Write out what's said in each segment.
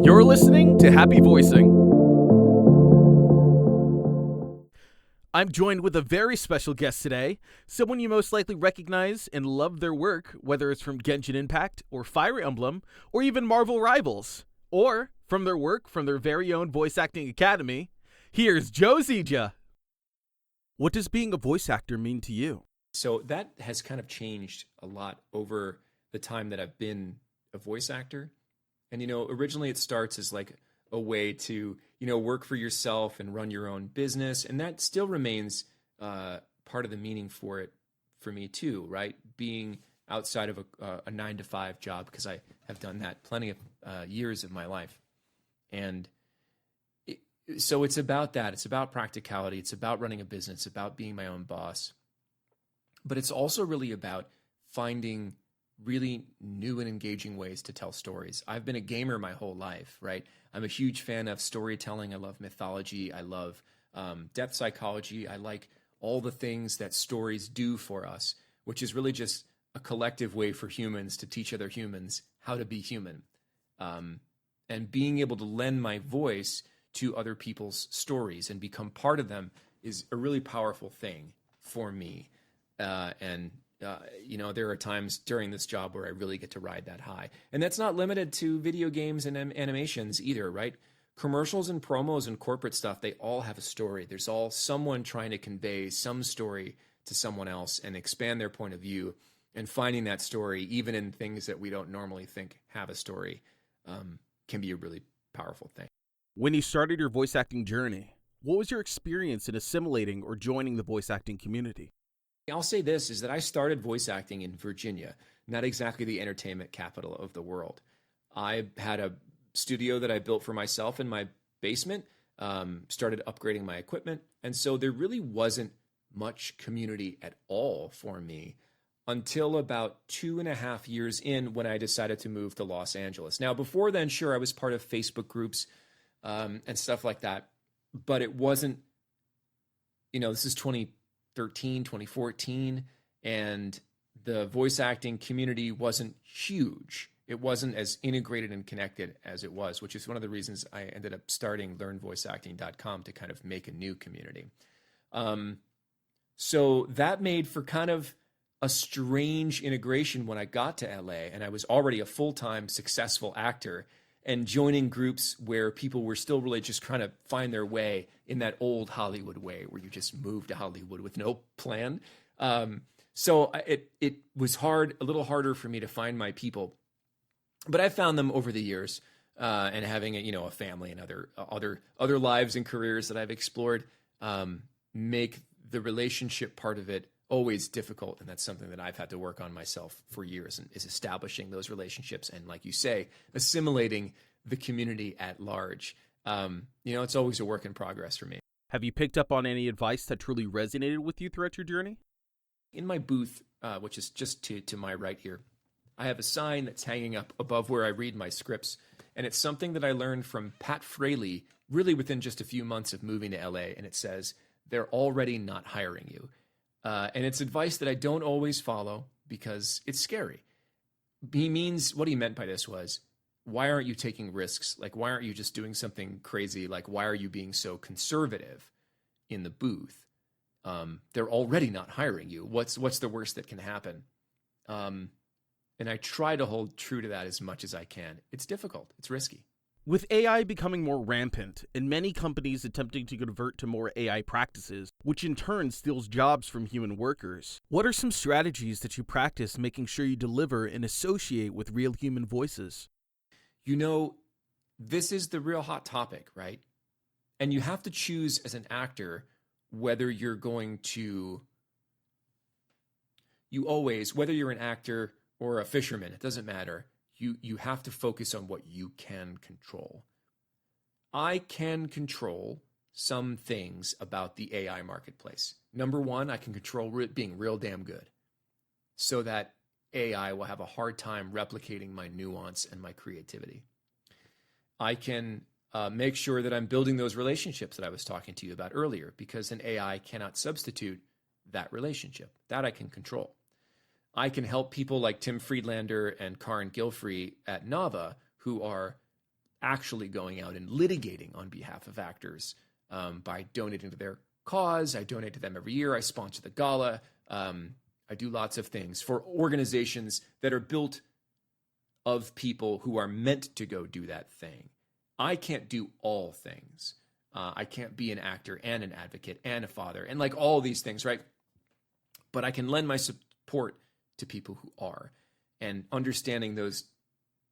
You're listening to Happy Voicing. I'm joined with a very special guest today, someone you most likely recognize and love their work, whether it's from Genshin Impact or Fire Emblem or even Marvel Rivals, or from their work from their very own voice acting academy. Here's Joe Zeija. What does being a voice actor mean to you? So that has kind of changed a lot over the time that I've been a voice actor. And, originally it starts as like a way to, work for yourself and run your own business. And that still remains part of the meaning for it for me too, right? Being outside of a 9-to-5 job, because I have done that plenty of years of my life. And so it's about that. It's about practicality. It's about running a business. It's about being my own boss. But it's also really about finding really new and engaging ways to tell stories. I've been a gamer my whole life, right? I'm a huge fan of storytelling. I love mythology. I love depth psychology. I like all the things that stories do for us, which is really just a collective way for humans to teach other humans how to be human. And being able to lend my voice to other people's stories and become part of them is a really powerful thing for me. There are times during this job where I really get to ride that high. And that's not limited to video games and animations either, right? Commercials and promos and corporate stuff, they all have a story. There's all someone trying to convey some story to someone else and expand their point of view. And finding that story, even in things that we don't normally think have a story, can be a really powerful thing. When you started your voice acting journey, what was your experience in assimilating or joining the voice acting community? I'll say this, is that I started voice acting in Virginia, not exactly the entertainment capital of the world. I had a studio that I built for myself in my basement, started upgrading my equipment, and so there really wasn't much community at all for me until about 2.5 years in, when I decided to move to Los Angeles. Now, before then, sure, I was part of Facebook groups and stuff like that, but it wasn't, this is 2013, 2014, and the voice acting community wasn't huge. It wasn't as integrated and connected as it was, which is one of the reasons I ended up starting learnvoiceacting.com to kind of make a new community. So that made for kind of a strange integration when I got to LA, and I was already a full-time successful actor, and joining groups where people were still really just trying to find their way in that old Hollywood way, where you just move to Hollywood with no plan. So it was hard, a little harder for me to find my people, but I found them over the years, and having a family and other lives and careers that I've explored, make the relationship part of it always difficult. And that's something that I've had to work on myself for years, and is establishing those relationships. And like you say, assimilating the community at large. It's always a work in progress for me. Have you picked up on any advice that truly resonated with you throughout your journey? In my booth, which is just to my right here, I have a sign that's hanging up above where I read my scripts. And it's something that I learned from Pat Fraley, really within just a few months of moving to LA. And it says, "They're already not hiring you." And it's advice that I don't always follow because it's scary. What he meant by this was, why aren't you taking risks? Like, why aren't you just doing something crazy? Like, why are you being so conservative in the booth? They're already not hiring you. What's the worst that can happen? And I try to hold true to that as much as I can. It's difficult. It's risky. With AI becoming more rampant and many companies attempting to convert to more AI practices, which in turn steals jobs from human workers, what are some strategies that you practice making sure you deliver and associate with real human voices? This is the real hot topic, right? And you have to choose as an actor whether you're going to, whether you're an actor or a fisherman, it doesn't matter. You have to focus on what you can control. I can control some things about the AI marketplace. Number one, I can control it being real damn good, so that AI will have a hard time replicating my nuance and my creativity. I can make sure that I'm building those relationships that I was talking to you about earlier, because an AI cannot substitute that relationship. That I can control. I can help people like Tim Friedlander and Karin Gilfrey at Nava, who are actually going out and litigating on behalf of actors by donating to their cause. I donate to them every year. I sponsor the gala. I do lots of things for organizations that are built of people who are meant to go do that thing. I can't do all things. I can't be an actor and an advocate and a father and like all these things, right? But I can lend my support to people who are. And understanding those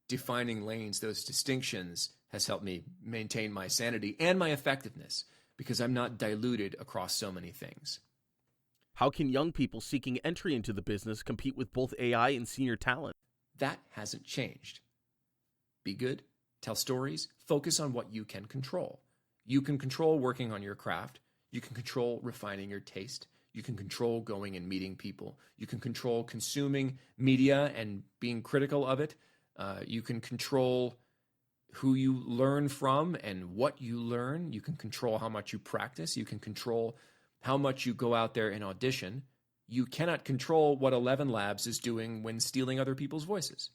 defining lanes, those distinctions, has helped me maintain my sanity and my effectiveness because I'm not diluted across so many things. How can young people seeking entry into the business compete with both AI and senior talent? That hasn't changed. Be good, tell stories, focus on what you can control. You can control working on your craft. You can control refining your taste. You can control going and meeting people. You can control consuming media and being critical of it. You can control who you learn from and what you learn. You can control how much you practice. You can control how much you go out there and audition. You cannot control what 11 Labs is doing when stealing other people's voices,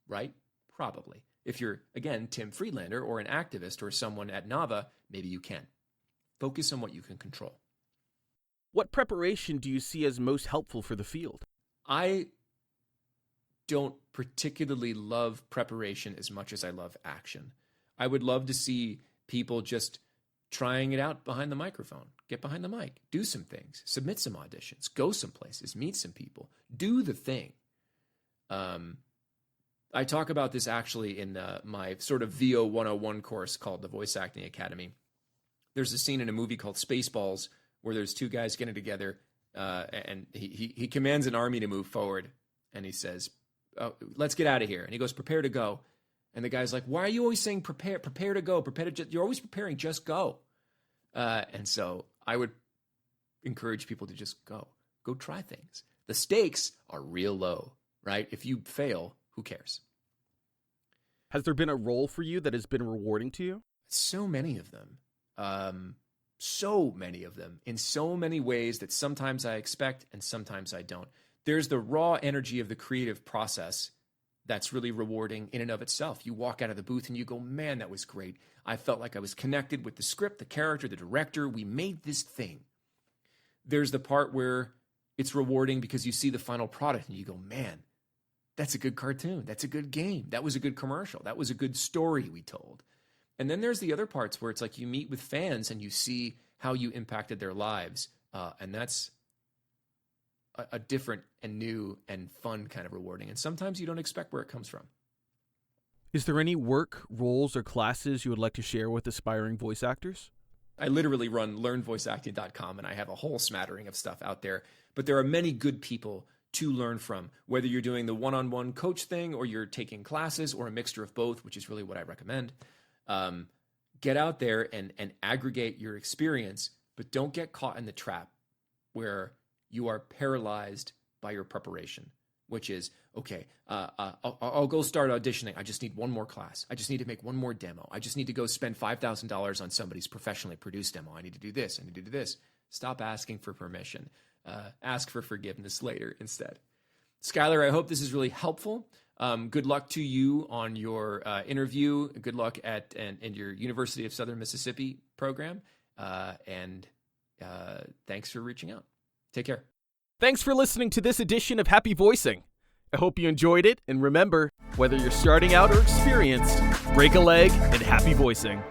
right? Probably. If you're, again, Tim Friedlander or an activist or someone at Nava, maybe you can. Focus on what you can control. What preparation do you see as most helpful for the field? I don't particularly love preparation as much as I love action. I would love to see people just trying it out behind the microphone. Get behind the mic. Do some things. Submit some auditions. Go some places. Meet some people. Do the thing. I talk about this actually in my sort of VO 101 course called the Voice Acting Academy. There's a scene in a movie called Spaceballs where there's two guys getting together and he commands an army to move forward. And he says, oh, let's get out of here. And he goes, prepare to go. And the guy's like, why are you always saying prepare to go? You're always preparing, just go. And so I would encourage people to just go try things. The stakes are real low, right? If you fail, who cares? Has there been a role for you that has been rewarding to you? So many of them. So many of them in so many ways that sometimes I expect and sometimes I don't. There's the raw energy of the creative process that's really rewarding in and of itself. You walk out of the booth and you go, man, that was great. I felt like I was connected with the script, the character, the director. We made this thing. There's the part where it's rewarding because you see the final product and you go, man, that's a good cartoon. That's a good game. That was a good commercial. That was a good story we told. And then there's the other parts where it's like you meet with fans and you see how you impacted their lives. And that's a different and new and fun kind of rewarding. And sometimes you don't expect where it comes from. Is there any work, roles, or classes you would like to share with aspiring voice actors? I literally run learnvoiceacting.com, and I have a whole smattering of stuff out there. But there are many good people to learn from, whether you're doing the one-on-one coach thing or you're taking classes or a mixture of both, which is really what I recommend. Get out there and aggregate your experience, but don't get caught in the trap where you are paralyzed by your preparation, which is, okay, I'll go start auditioning. I just need one more class. I just need to make one more demo. I just need to go spend $5,000 on somebody's professionally produced demo. I need to do this. I need to do this. Stop asking for permission. Ask for forgiveness later instead. Skylar, I hope this is really helpful. Good luck to you on your interview. Good luck in your University of Southern Mississippi program. And thanks for reaching out. Take care. Thanks for listening to this edition of Happy Voicing. I hope you enjoyed it. And remember, whether you're starting out or experienced, break a leg and happy voicing.